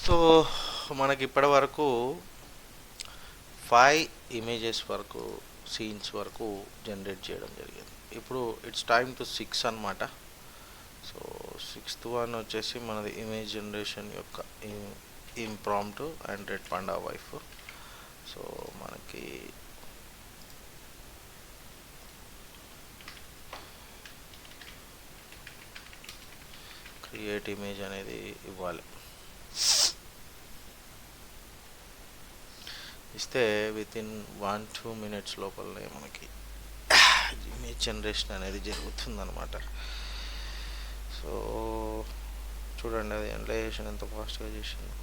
So మనకి ఇప్పటి వరకు 5 ఇమేజెస్ వరకు సీన్స్ వరకు జనరేట్ చేయడం జరిగింది. ఇప్పుడు ఇట్స్ టైమ్ టు 6 అన్నమాట. సో 6th వన్ వచ్చేసి మనది ఇమేజ్ జనరేషన్ యొక్క in prompt and red panda wife. So మనకి క్రియేట్ ఇమేజ్ అనేది ఇవ్వాలి. ఇస్తే వితిన్ 1-2 మినిట్స్ లోపలనే మనకి ఇమేజ్ జనరేషన్ అనేది జరుగుతుందన్నమాట. సో చూడండి, అది అనలైజేషన్ ఎంత ఫాస్ట్గా చేసింది.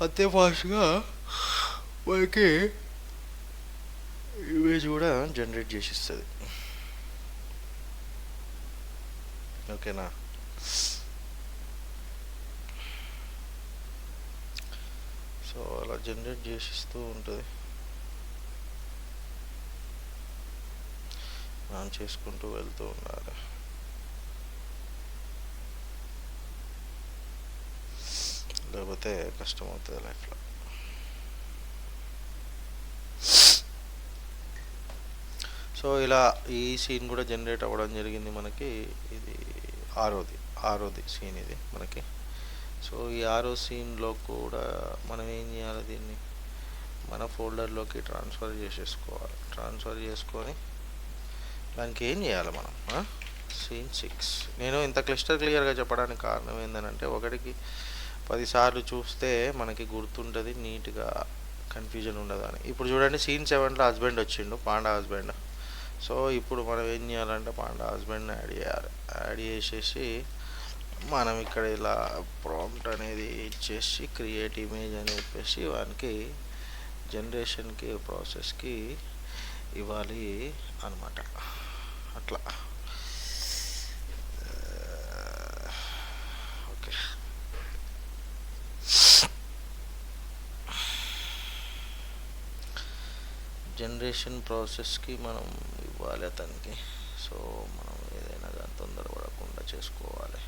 అంతే ఫాస్ట్గా మనకి ఇమేజ్ కూడా జనరేట్ చేసిస్తుంది. ఓకేనా? సో అలా జనరేట్ చేసిస్తూ ఉంటుంది, మనం చేసుకుంటూ వెళ్తూ ఉండాలి. లేకపోతే కష్టం అవుతుంది లైఫ్లో. సో ఇలా ఈ సీన్ కూడా జనరేట్ అవ్వడం జరిగింది మనకి. ఇది ఆరోది సీన్ ఇది మనకి. సో ఈ ఆరో సీన్లో కూడా మనం ఏం చేయాలి, దీన్ని మన ఫోల్డర్లోకి ట్రాన్స్ఫర్ చేసుకొని దానికి ఏం చేయాలి మనం, సీన్ 6. నేను ఇంత క్లియర్గా చెప్పడానికి కారణం ఏంటంటే, ఒకటికి 10 సార్లు చూస్తే మనకి గుర్తుంటుంది, నీట్గా కన్ఫ్యూజన్ ఉండదు అని. ఇప్పుడు చూడండి, సీన్ 7లో హస్బెండ్ వచ్చిండు, పాండా హస్బెండ్. సో ఇప్పుడు మనం ఏం చేయాలంటే పాండా హస్బెండ్ని యాడ్ చేసేసి మనం ఇక్కడ ఇలా ప్రాంప్ట్ అనేది ఇచ్చేసి క్రియేట్ ఇమేజ్ అని చెప్పేసి వానికి జనరేషన్కి ప్రాసెస్కి ఇవ్వాలి అనమాట. అట్లా ఓకే. జనరేషన్ ప్రాసెస్కి మనం ఇవ్వాలి అతనికి. సో మనం ఏదైనా కానీ తొందరపడకుండా చేసుకోవాలి.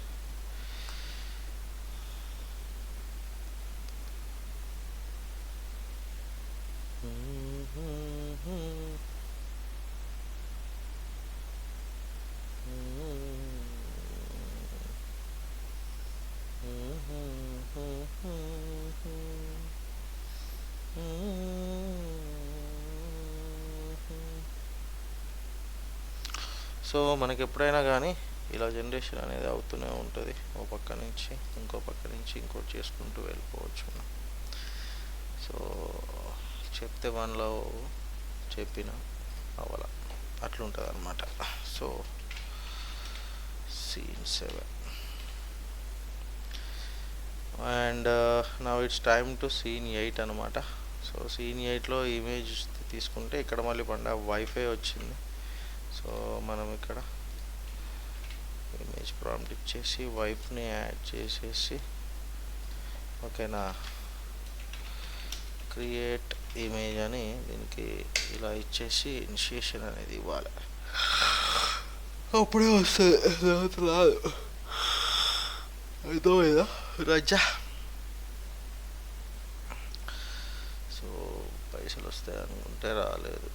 సో మనకి ఎప్పుడైనా కానీ ఇలా జనరేషన్ అనేది అవుతూనే ఉంటుంది. ఓ పక్క నుంచి ఇంకో పక్క నుంచి ఇంకోటి చేసుకుంటూ వెళ్ళిపోవచ్చు. సో చెప్తే వన్లో చెప్పిన అవల అట్లుంటుంది అనమాట. So scene 7 and now it's time to scene 8 అనమాట. సో సీన్ 8లో ఇమేజ్ తీసుకుంటే ఇక్కడ మళ్ళీ వైఫై వచ్చింది. సో మనం ఇక్కడ ఇమేజ్ ప్రాంప్ట్ ఇచ్చేసి వైఫ్ని యాడ్ చేసేసి, ఓకేనా, క్రియేట్ ఇమేజ్ అని దీనికి ఇలా ఇచ్చేసి ఇనిషియేషన్ అనేది ఇవ్వాలి. అప్పుడే వస్తుంది, రాదు. అర్థమైందా రజా? సో పైసలు వస్తాయి అనుకుంటే రాలేదు.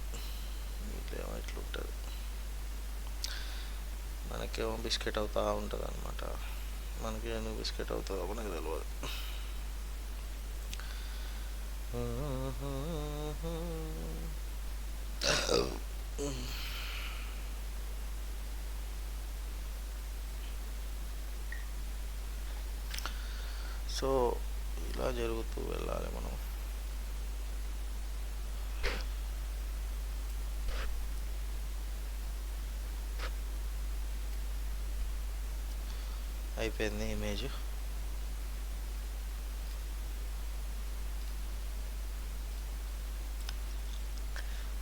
ఇట్లేమో ఇట్లుంటుంది, మనకేమో బిస్కెట్ అవుతూ ఉంటుంది అనమాట. మనకి ఎందుకు బిస్కెట్ అవుతుందో మనకు తెలియదు. సో ఇలా జరుగుతూ వెళ్ళాలి మనం. అయిపోయింది ఇమేజ్.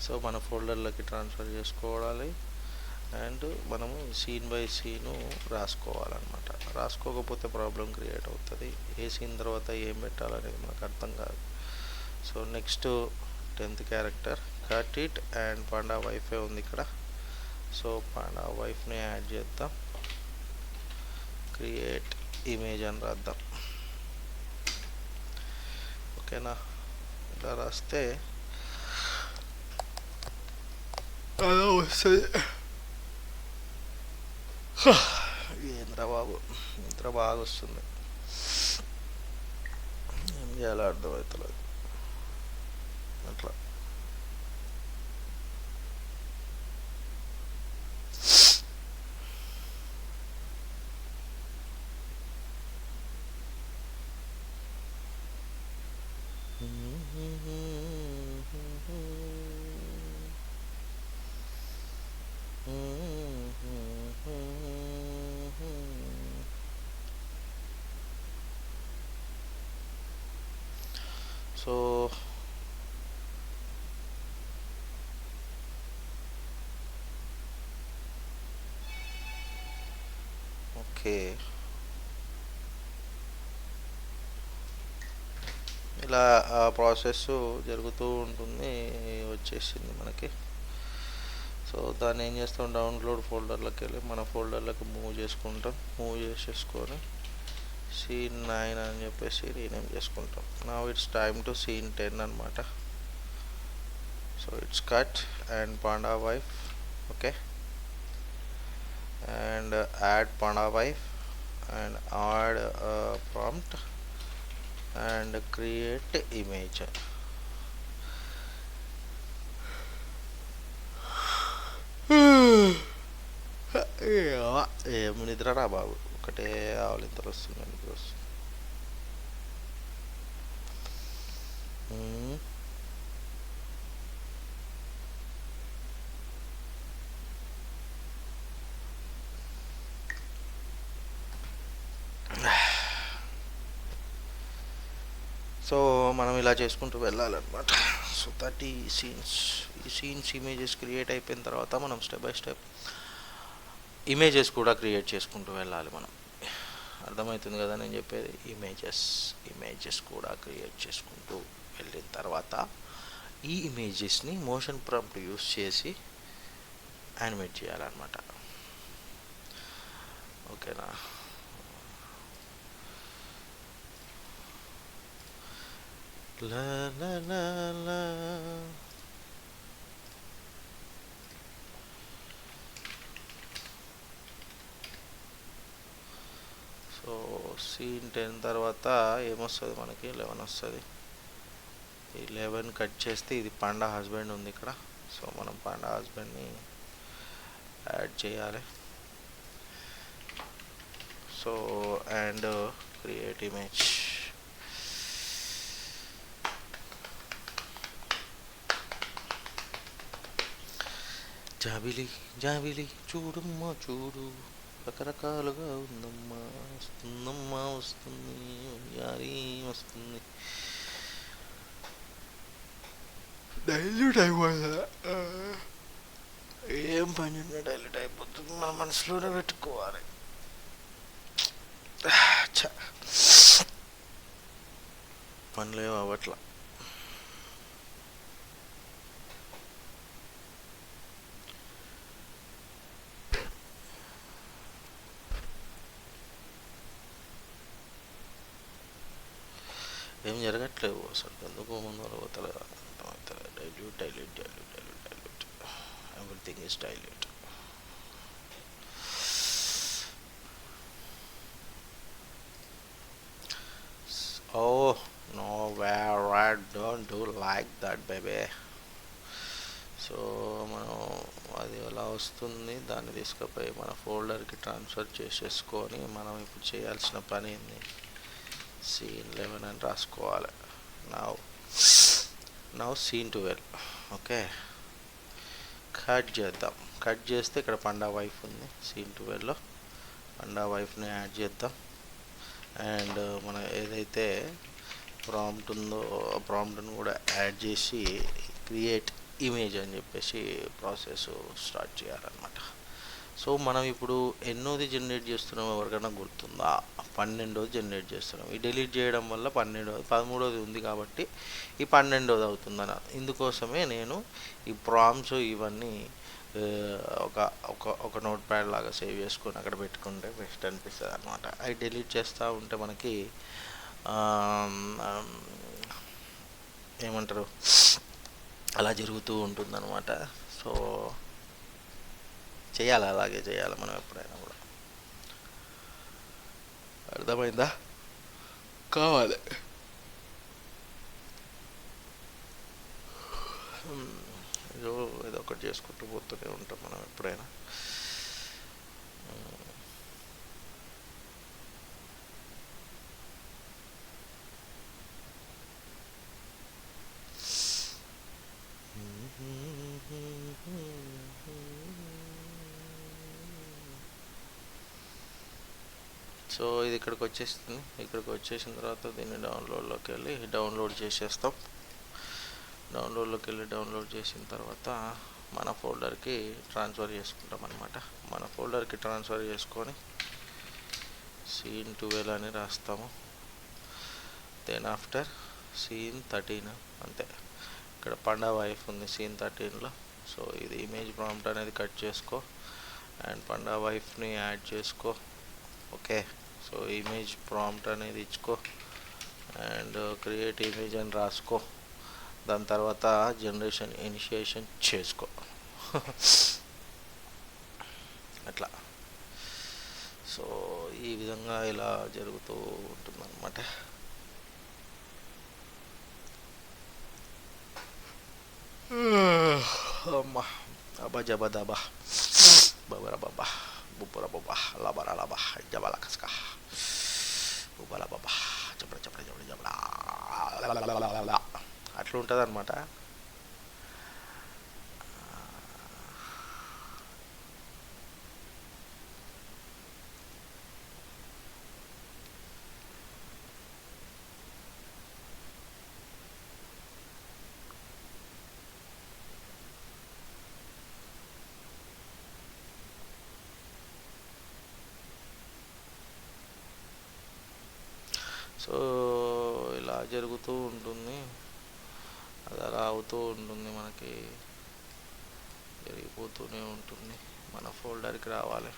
సో మన ఫోల్డర్లోకి ట్రాన్స్ఫర్ చేసుకోవాలి అండ్ మనము సీన్ బై సీను రాసుకోవాలన్నమాట. రాసుకోకపోతే ప్రాబ్లం క్రియేట్ అవుతుంది. ఏ సీన్ తర్వాత ఏం పెట్టాలనేది మనకు అర్థం కాదు. So next 10th character cut it and panda వైఫే ఉంది ఇక్కడ. సో పాండా వైఫ్ని యాడ్ చేద్దాం, క్రియేట్ ఇమేజ్ అని రాద్దాం. ఓకేనా. ఇలా రాస్తే అలా వస్తుంది. ఏంద్రా బాబు, నిద్ర బాగా వస్తుంది, ఏం చేయాలో అర్థమవుతలేదు అట్లా. సో ఓకే, ఇలా ప్రాసెస్ జరుగుతూ ఉంటుంది. వచ్చేసింది మనకి. సో దాన్ని ఏం చేస్తాం, డౌన్లోడ్ ఫోల్డర్లోకి వెళ్ళి మన ఫోల్డర్లోకి మూవ్ చేసుకుంటాం. మూవ్ చేసేసుకొని సీన్ 9 అని చెప్పేసి రీనేమ్ చేసుకుంటాం. Now it's time to scene 10 అనమాట. So it's cut and panda wife. Okay, and add panda wife and add prompt and create image. ఏం నిద్రరా బాబు, ఒకటే ఆవలింతలు వస్తుంది, నిద్ర వస్తుంది. సో మనం ఇలా చేసుకుంటూ వెళ్ళాలన్నమాట. సో దట్ ఈ సీన్స్ ఇమేజెస్ క్రియేట్ అయిపోయిన తర్వాత మనం స్టెప్ బై స్టెప్ ఇమేజెస్ కూడా క్రియేట్ చేసుకుంటూ వెళ్ళాలి మనం. అర్థమవుతుంది కదా నేను చెప్పేది. ఇమేజెస్ కూడా క్రియేట్ చేసుకుంటూ వెళ్ళిన తర్వాత ఈ ఇమేజెస్ని మోషన్ ప్రాంప్ట్ యూస్ చేసి యానిమేట్ చేయాలన్నమాట. ఓకేనా. La la la la. So scene 10 తర్వాత ఏమొస్తుంది మనకి, 11 వస్తుంది. ఈ 11 కట్ చేస్తే ఇది పాండా హస్బెండ్ ఉంది ఇక్కడ. సో మనం పాండా హస్బెండ్ని యాడ్ చేయాలి. So and create image. జాబిలి జాబిలి చూడమ్మా చూడు, రకరకాలుగా ఉందమ్మా, వస్తుందమ్మా వస్తుంది, యారీ వస్తుంది. డైల్యూట్ అయిపోతుందా, ఏం పని డైల్యూట్ అయిపోతుంది, మన మనసులోనే పెట్టుకోవాలి. పనులేమో అవట్లా. ఏం జరగట్లేవు అసలు, ఎందుకు ముందు పోతలేదు. Dilute everything is dilute. Oh no, where I don't do like that baby. సో మనం అది ఎలా వస్తుంది, దాన్ని తీసుకుపోయి మన ఫోల్డర్కి ట్రాన్స్ఫర్ చేసేసుకొని మనం ఇప్పుడు చేయాల్సిన పని ఏంది, సీన్ 11 అని రాసుకోవాలి. Now scene 12. ఓకే, కట్ చేద్దాం. కట్ చేస్తే ఇక్కడ పండా వైఫ్ ఉంది. సీన్ 12లో పండా వైఫ్ని యాడ్ చేద్దాం. అండ్ మనం ఏదైతే ప్రాంప్ట్ ఉందో ఆ ప్రాంప్ట్ని కూడా యాడ్ చేసి క్రియేట్ ఇమేజ్ అని చెప్పేసి ప్రాసెస్ స్టార్ట్ చేయాలన్నమాట. సో మనం ఇప్పుడు ఎన్నోది జనరేట్ చేస్తున్నాం ఎవరికైనా గుర్తుందా? 12వది జనరేట్ చేస్తున్నాం. ఈ డిలీట్ చేయడం వల్ల 12వది, 13వది ఉంది కాబట్టి ఈ 12వది అవుతుందని. ఇందుకోసమే నేను ఈ ప్రాంప్ట్స్ ఇవన్నీ ఒక ఒక ఒక నోట్ ప్యాడ్ లాగా సేవ్ చేసుకొని అక్కడ పెట్టుకుంటే బెస్ట్ అనిపిస్తుంది అనమాట. అవి డిలీట్ చేస్తూ ఉంటే మనకి ఏమంటారు, అలా జరుగుతూ ఉంటుందన్నమాట. సో చేయాలి, అలాగే చేయాలి మనం ఎప్పుడైనా కూడా. అర్థమైందా? కావాలి. ఏదో ఏదో ఒకటి చేసుకుంటూ పోతూనే ఉంటాం మనం ఎప్పుడైనా. సో ఇది ఇక్కడికి వచ్చేస్తుంది. ఇక్కడికి వచ్చేసిన తర్వాత దీన్ని డౌన్లోడ్లోకి వెళ్ళి డౌన్లోడ్ చేసేస్తాం. డౌన్లోడ్లోకి వెళ్ళి డౌన్లోడ్ చేసిన తర్వాత మన ఫోల్డర్కి ట్రాన్స్ఫర్ చేసుకుంటాం అనమాట. మన ఫోల్డర్కి ట్రాన్స్ఫర్ చేసుకొని scene12 అని రాస్తాము. దెన్ ఆఫ్టర్ scene13 అంతే. ఇక్కడ పండా వైఫ్ ఉంది scene13లో. సో ఇది ఇమేజ్ ప్రాంప్ట్ అనేది కట్ చేసుకో అండ్ పండా వైఫ్ని యాడ్ చేసుకో. ఓకే, సో ఇమేజ్ ప్రాంప్ట్ అనేది ఇచ్చుకో అండ్ క్రియేట్ ఇమేజ్ అని రాసుకో. దాని తర్వాత జనరేషన్ ఇనిషియేషన్ చేసుకో. అట్లా. సో ఈ విధంగా ఇలా జరుగుతూ ఉంటుందన్నమాట. అమ్మా అబ్బా జబదబా బబరా బాబా బుబ్బర బాబా లబరా లబా జబల కస్క బుబ్బల బాబా జబడ జబడ జబడ జబడ అట్లా ఉంటుంది అనమాట. సో ఇలా జరుగుతూ ఉంటుంది, అది అలా అవుతూ ఉంటుంది, మనకి జరిగిపోతూనే ఉంటుంది. మన ఫోల్డర్కి రావాలి,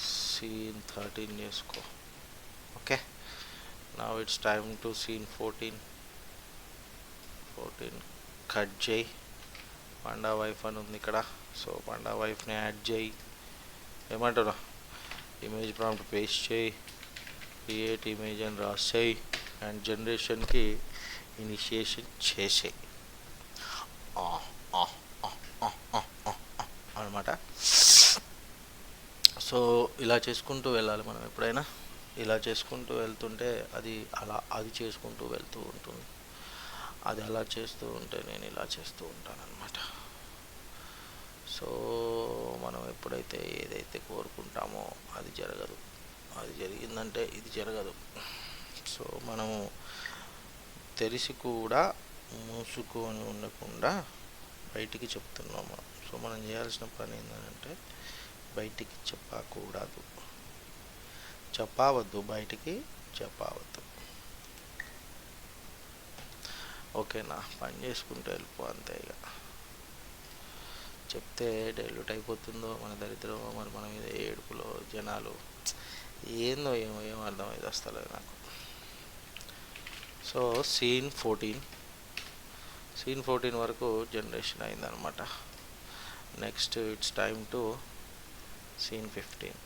scene13 చేసుకో. Okay, now it's time to scene14 cut చేయి. పండా వైఫ్ అని ఉంది ఇక్కడ. సో పండా వైఫ్ని యాడ్ చేయి. ఏమంటారు, ఇమేజ్ ప్రాంప్ట్ పేస్ట్ చేయి, క్రియేట్ ఇమేజ్ అని రాసేయి అండ్ జనరేషన్కి ఇనిషియేషన్ చేసేయి అనమాట. సో ఇలా చేసుకుంటూ వెళ్ళాలి మనం ఎప్పుడైనా. ఇలా చేసుకుంటూ వెళ్తుంటే అది చేసుకుంటూ వెళ్తూ ఉంటుంది. అది అలా చేస్తూ ఉంటే నేను ఇలా చేస్తూ ఉంటానన్నమాట. సో మనం ఎప్పుడైతే ఏదైతే కోరుకుంటామో అది జరగదు, అది జరిగిందంటే ఇది జరగదు. సో మనము తెలిసి కూడా మూసుకొని ఉండకుండా బయటికి చెప్తున్నాము. సో మనం చేయాల్సిన పని ఏంటంటే బయటికి చెప్పకూడదు, చెప్పవద్దు, బయటికి చెప్పవద్దు. ఓకేనా, పని చేసుకుంటూ వెళ్ళిపో అంతే. ఇక చెప్తే డైల్యూట్ అయిపోతుందో మన దరిద్రం, మరి మన మీద ఏడుపులో జనాలు ఏందో ఏం అర్థమైంది వస్తలేదు నాకు. సో scene14 వరకు జనరేషన్ అయిందనమాట. Next it's time to scene15.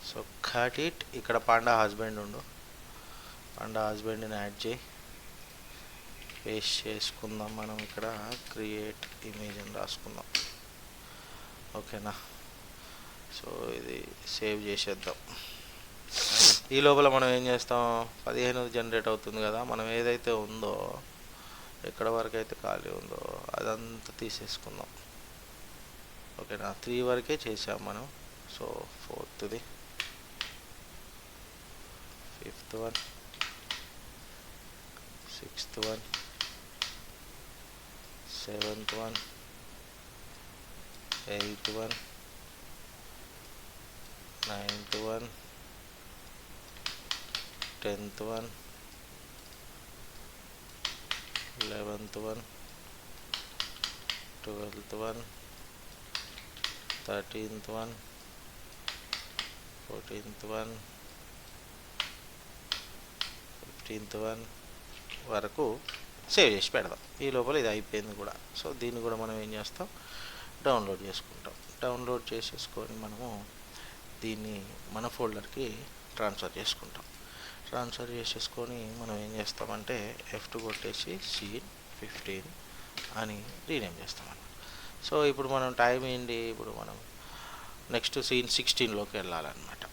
So cut it. ఇక్కడ పాండా హస్బెండ్ ఉండు, పాండా హస్బెండ్ని యాడ్ చేయి, పేస్ట్ చేసుకుందాం. మనం ఇక్కడ క్రియేట్ ఇమేజ్ అని రాసుకుందాం. ఓకేనా, సో ఇది సేవ్ చేసేద్దాం. ఈ లోపల మనం ఏం చేస్తాం, 15 జనరేట్ అవుతుంది కదా. మనం ఏదైతే ఉందో, ఎక్కడ వరకు అయితే ఖాళీ ఉందో అదంతా తీసేసుకుందాం. ఓకేనా, 3 వరకే చేసాం మనం. So 4th, 5th, 6th, 7th, 8th, 9th, 10th, 11th, 12th, 13th, 14th, 15th one వరకు సేవ్ చేసి పెడదాం. ఈ లోపల ఇది అయిపోయింది కూడా. సో దీన్ని కూడా మనం ఏం చేస్తాం, డౌన్లోడ్ చేసుకుంటాం. డౌన్లోడ్ చేసేసుకొని మనము దీన్ని మన ఫోల్డర్కి ట్రాన్స్ఫర్ చేసుకుంటాం. ట్రాన్స్ఫర్ చేసేసుకొని మనం ఏం చేస్తామంటే F2 కొట్టేసి సీన్ 15 అని రీనేమ్ చేస్తామన్నమాట. సో ఇప్పుడు మనం టైం ఏంటి, ఇప్పుడు మనం నెక్స్ట్ సీన్ 16లోకి వెళ్ళాలన్నమాట.